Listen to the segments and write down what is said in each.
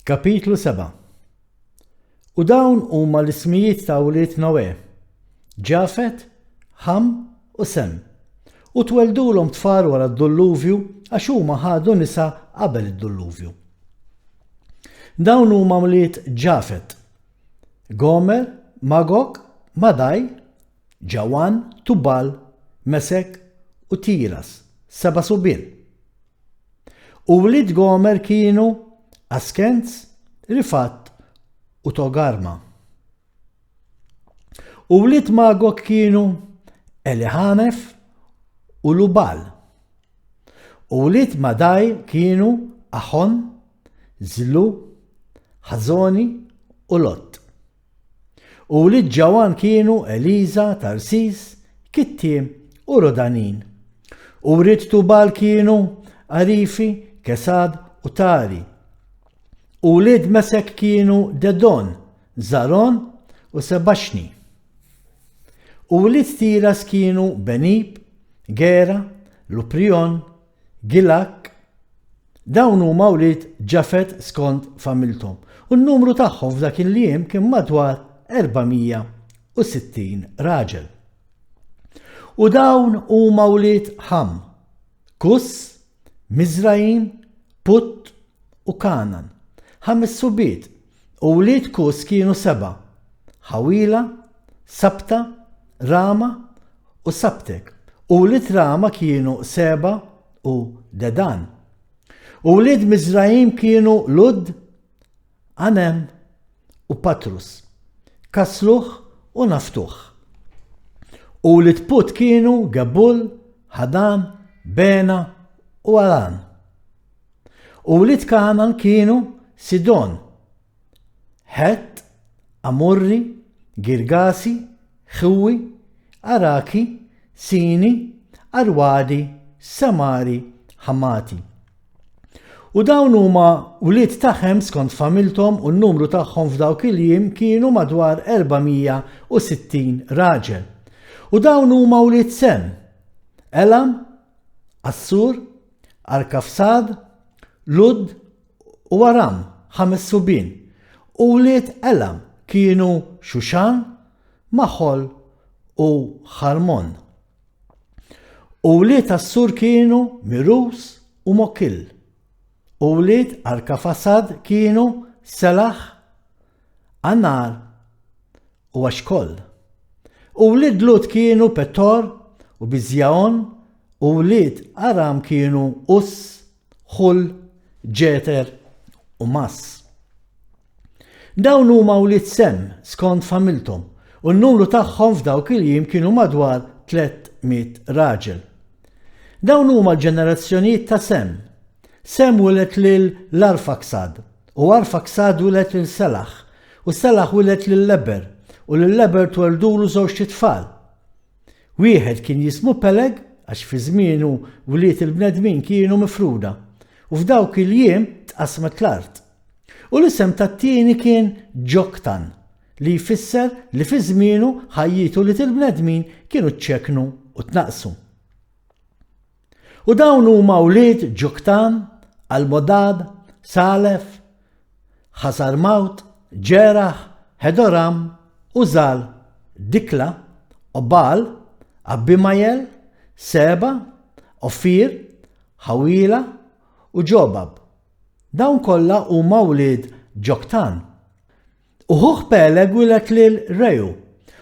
Kapitlu 7. U dawn huma l-ismijiet ta' wlied Noè, Ġafet, Ħam u Sem. U tweldulhom tfal wara d-Dulluvju għax huma ħadu nisa qabel id-Dulluvju. Dawn huma wlied Ġafet: Gomer, Magog, Madaj, Ġawan, Tubal, Mesek u Tiras, 7 subien. U wlied Gomer kienu Askenz, Rifat u Togarma. U wlied Magog kienu Eliħanef u Lubal. U wlied Madaj kienu Ahon, Zlu, Ħazoni u Lot. U wlied Ġawan kienu Eliza, Tarsis, Kittim u Rodanin. U wlied Tubal kienu Arifi, Kesad u Tari. U wlied Mesek kienu Dedon, Zaron u Sebaxni. U wlied Tiras kienu Benib, Gera, Luprion, Gilak. Dawn huma wlied Ġafet skont familthom. U n-numru tagħhom f'dak il-jiem kien madwar 460 raġel. U dawn huma wlied Ħam: Kus, Mizraim, Put u Kanan. 5 subiet. U wlied Kus kienu 7: Ħawila, Sabta, Rama u Sabtek. U wlied Rama kienu Seba u Dedan. U wlied Mizraim kienu Lud, Anem u Patrus, Kasluħ u Naftuħ. U wlied Put kienu Gebul, Hadan, Bena u Aran. U wlied Kanan kienu Sidon, Het, Amurri, Girgasi, Ħuwi, Araki, Sini, Arwadi, Samari, Ħamati. U dawn huma wlied tagħhom skont familthom u n-numru tagħhom f'dawk il-jiem kienu madwar 460 raġel. U dawn huma wlied Sem: Elam, Assur, Arkafsad, Lud u Aram, 5 subien. U wlied Elam kienu Xushan, Maħol u Ħarmon. U wlied Assur kienu Mirus u Mokil. U wlied Arkafasad kienu Selaħ, Anar u Axkol. U wlied Lut kienu Petor u Bizjaon. U wlied Aram kienu Us, Xul, Ġeter u Mas. Dawn huma wlied Sem skont familthom u n-numru tagħhom f'dawk il-jiem kienu madwar 300 raġel. Dawn huma l-ġenerazzjonijiet ta' Sem. Sem wilet lil Arfaksad u Arfaksad wilet lil Selaħ u Selaħ wilet lil Leber u lil Leber tweldulu żewġ tfal. Wieħed kien jismu Peleg għax fi żmienu wlied il-bnedmin kienu mifruda u f'dawk il-jiem tqasmet l-art. U l-isem tat-tieni kien Ġoktan li jfisser li fi żmienu ħajjitu li il-bnedmin kienu ċċeknu u tnaqsu. U dawn huma wlied Ġoktan: Almodad, Salef, Ħasarmawt, Ġeraħ, Hedoram, Użal, Dikla, Obal, Abimajel, Seba, Ofir, Ħawila u Ġobab. Dawn kollha huma wlied Ġoktan. U Peleg wilet lil Reju,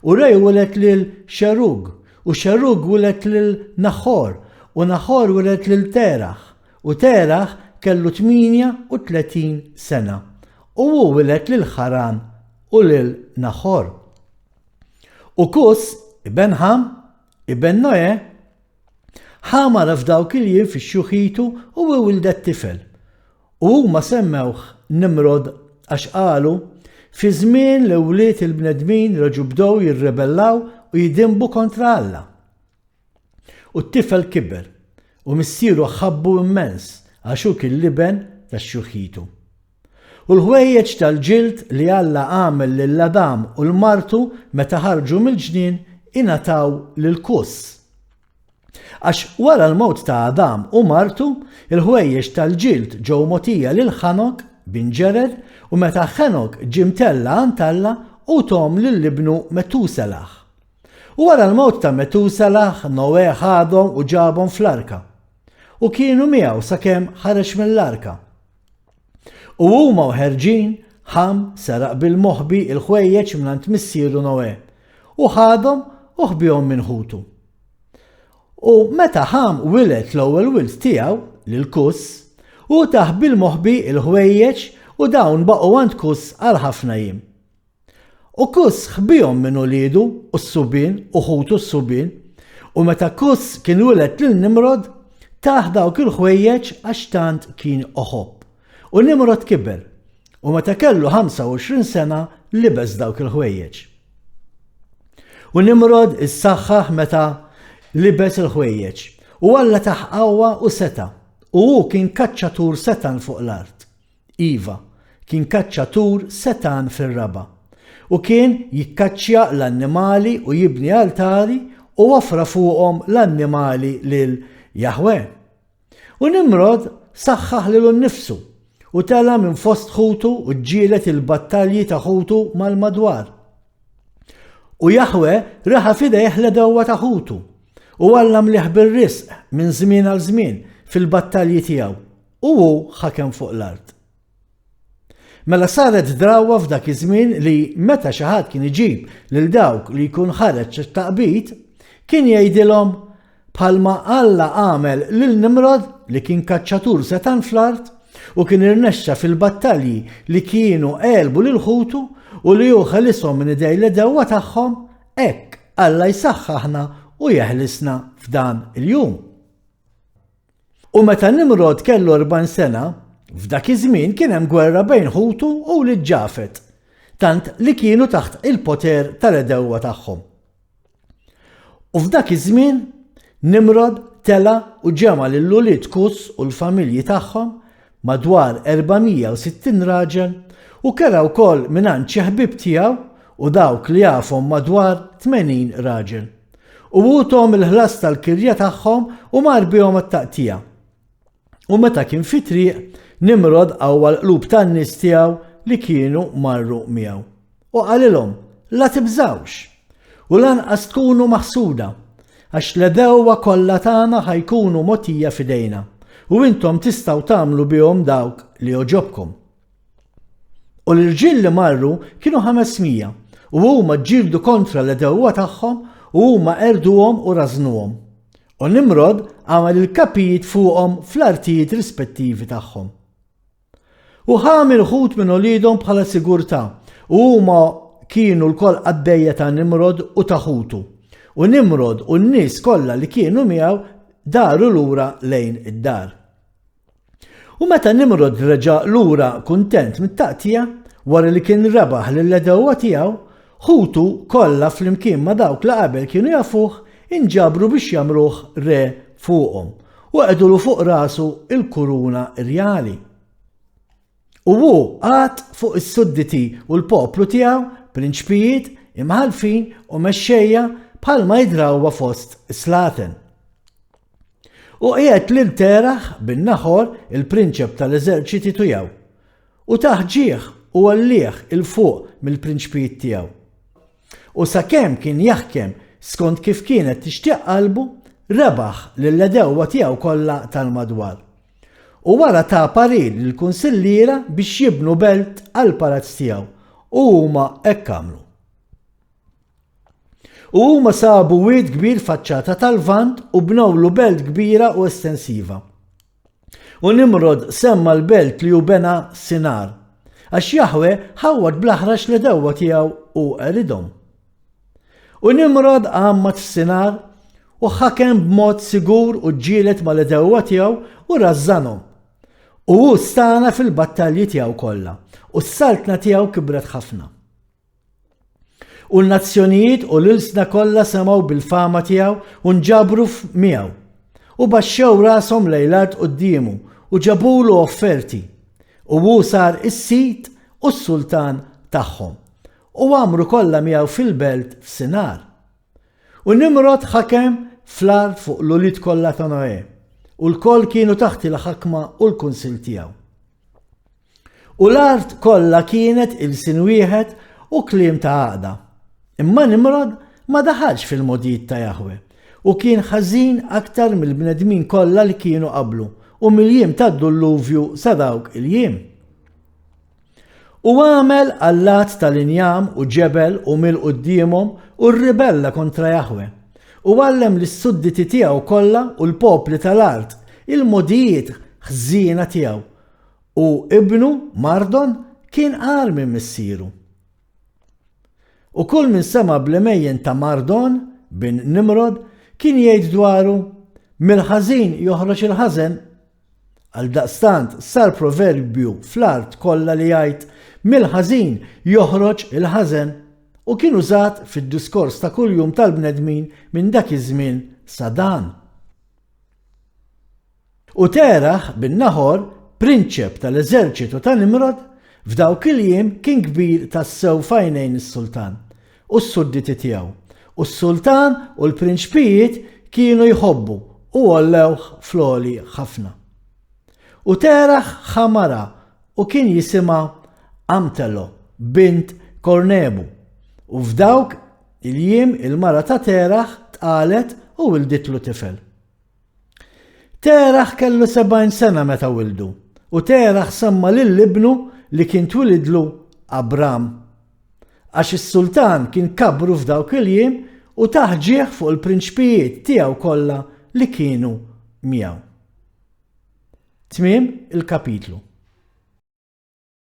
u Reju wilet lil Xerug, u Xerug wilet lil Naħor, u Naħor wilet lil Teraħ, u Teraħ kellu 38 sena, u hu wilet lil Ħaran u lil Naħor. U Kus ibn Ħam ibn Noè ħamara f'dawk il-jiem fix-xuħitu u wildet tifel. U huma semmewh Nimrod għax qalu fi żmien li wlied il-bnedmin reġgħu bdew jirrebellaw u jidinbu kontra Alla. U t-tifel kiber u missieru ħabbu immens għax hu kien liben tax-xuħitu. U l-ħwejjeġ tal-ġild li Alla għamel lil Adam u l-martu meta ħarġu mill-ġnien ingħataw lil Kus. Għax wara l-mewt ta' Adam u martu, il-ħwejjeġ tal-ġild ġew mogħtija lil Ħanok bin Ġered u meta Ħenok ġimtella Antalla u tom lill-ibnu Metuselaħ. U wara l-mewt ta' Metuselaħ, Noè ħadhom u ġabhom fl-arka. U kienu miegħu sakemm ħareġ mill-arka. U huma ħerġin Ħam seraq bil-moħbi il-ħwejjeġ mingħand missieru Noè u ħadhom u ħbihom minn ħutu. U meta Ħam wilet l-ewwel wild tiegħu lil Kuss u taħ bil-moħbi il-ħwejjeġ u dawn baqgħu għand Kuss għal ħafna jiem. U Kuss ħbihom minn uliedu u s-subien u ħutu s-subien u meta Kuss kien wilet lil Nimrod taħ dawk il-ħwejjeġ għax tant kien oħobb. U Nimrod kiber u meta kellu 25 sena libes dawk il-ħwejjeġ. U Nimrod issaħħaħ meta libes il-ħwejjeġ u Alla taħ qawwa u seta' u hu kien kaċċatur setan fuq l-art. Iva, kien kaċċatur setan fir-raba u kien jikkaċċja l-annimali u jibni altari u offra fuqhom l-annimali lil Jahwe. U Nimrod saħħaħ lilu nnifsu u tela minn fost ħutu u ġġielet il-battalji ta' ħutu mal-madwar. U Jahwe raħa fidejh l-dewwa ta' ħutu u għallam liħ bir-risq minn żmien għal żmien fil-battalji tiegħu u hu ħakem fuq l-art. Mela saret drawwa f'dak iż-żmien li meta xi ħadd kien iġib lil dawk li jkun ħareġ it-taqbit kien jgħidilhom bħalma Alla għamel lil Nimrod li kien kaċċatur setan fl-art u kien irnexxa fil-battalji li kienu qelbu lil ħutu u li hu ħelishom minn idej l-dewwa tagħhom, hekk Alla jsaħħaħna u jeħlisna f'dan il-jum. U meta Nimrod kellu 40 sena, f'dak iż-żmien kien hemm gwerra bejn ħutu u lil Ġafet, tant li kienu taħt il-poter tal-dewwa tagħhom. U f'dak iż-żmien Nimrod tela u ġema lill-ulied Kuss u l-familji tagħhom madwar 460 raġel u kera wkoll mingħand xi ħbieb tiegħu u dawk li jafhom madwar 80 raġel. U għutom il-ħlas tal-kirja tagħhom u mar bihom it-taqtija. U meta kien fi triq, Nimrod qawwa l-qlub tan-nies tiegħu li kienu marru miegħu. U qalilhom, la tibżawx u lanqas tkunu maħsuda għax l-dewwa kollha tagħna ħajkunu mogħtija f'idejna u intom tistgħu tagħmlu bihom dawk li joġobkom. U l-irġiel li marru kienu 500 u huma ġġieldu kontra l-dewwa tagħhom u huma erduhom u rażnuhom. U Nimrod għamel il-kapijiet fuqhom fl-artijiet rispettivi tagħhom. U ħam il-ħut minn uliedhom bħala sigurtà u huma kienu l-koll qabbejja ta' Nimrod u ta' ħutu. U Nimrod u n-nies kollha li kienu miegħu daru lura lejn id-dar. U meta Nimrod reġa' lura kuntent mit-taqtija wara li kien rebaħ lill-dewwa tiegħu, ħutu kollha flimkien ma' dawk li qabel kienu jafuh inġabru biex jagħmluh re fuqhom u qegħdulu fuq rasu il-kuruna rjali. U hu għad fuq is-sudditi u l-poplu tiegħu, prinċpijiet, imħalfin u mexxejja bħalma jidrawwa fost slaten. U qiegħed lil Teraħ bin-Naħor il-prinċep tal-eżerċiti tiegħu u taħġieħ u għallieħ il-fuq mill-prinċpijiet tiegħu. U sakemm kien jaħkem skont kif kienet tixtieq qalbu, rebaħ lill-dewwa tiegħu kollha tal-madwar. U wara ta' parir lill-kunsilliera biex jibnu belt għall palazz tiegħu u huma hekk għamlu. U huma sabu wied kbir faċċata tal-vant u bnewlu belt kbira u estensiva. U Nimrod semma l-belt li hu bena Sinar, għax Jahwe ħawwad bl-aħrax li dewwa tiegħu u eridhom. U Nimrod għammat f'Sinar u ħakem b'mod sigur u ġġielet mal-dewwa tiegħu u rażżanhom. U hu stana fil-battalji tiegħu kollha u s-saltna tiegħu kibret ħafna. U l-nazzjonijiet u l-ilsna kollha semgħu bil-fama tiegħu u nġabru miegħu u baxxew rashom lejn l-art qudiemu u ġabulu offerti u hu sar is-sit u s-sultan tagħhom u għamru kollha miegħu fil-belt f'Sinar. U Nimrod ħakem fl-art fuq l-ulied kollha ta' Noè u l-koll kienu taħt il-ħakma u l-kunsill tiegħu. U l-art kollha kienet il-sin wieħed u kliem ta' għaqda. Imma Nimrod ma daħalx fil-modijiet ta' Jahwe u kien ħażin aktar mill-bnedmin kollha li kienu qablu u mill-jiem ta' Dulluvju sa dawk il-jiem. U għamel allat tal-injam u ġebel u mil qudiemhom u rribella kontra Jahwe. U għallem lis-sudditi tiegħu kollha u l-popli tal-art il-modijiet ħżiena tiegħu. U ibnu Mardon kien qar minn missieru. U kull min sema bl-imejjen ta' Mardon bin Nimrod kien jgħid dwaru mill-ħażin joħroġ il-ħażen. Għaldaqstant sar proverbju fl-art kollha li jgħid mill-ħażin joħroġ il-ħażen u kien użat fid-diskors ta' kuljum tal-bnedmin minn dak iż-żmien sa dan. U Teraħ bin Nahor, prinċep tal-eżerċitu ta' Nimrod, f'dawk il-jiem kien kbir tas-sew f'għajnejn is-sultan u s-sudditi tiegħu. U s-sultan u l-prinċpijiet kienu jħobbu u għollewh floli ħafna. U Teraħ ħamara u kien jisimha Amtelo bint Kornebu. U f'dawk il-jiem il-mara ta' Teraħ tqalet u wilditlu tifel. Teraħ kellu 70 sena meta wildu u Teraħ semma lill-ibnu li kien twilidlu Abram. Għax is-sultan kien kabru f'dawk il-jiem u taħġieħ fuq il-prinċpijiet tiegħu kollha li kienu miegħu. Tmiem il-kapitlu.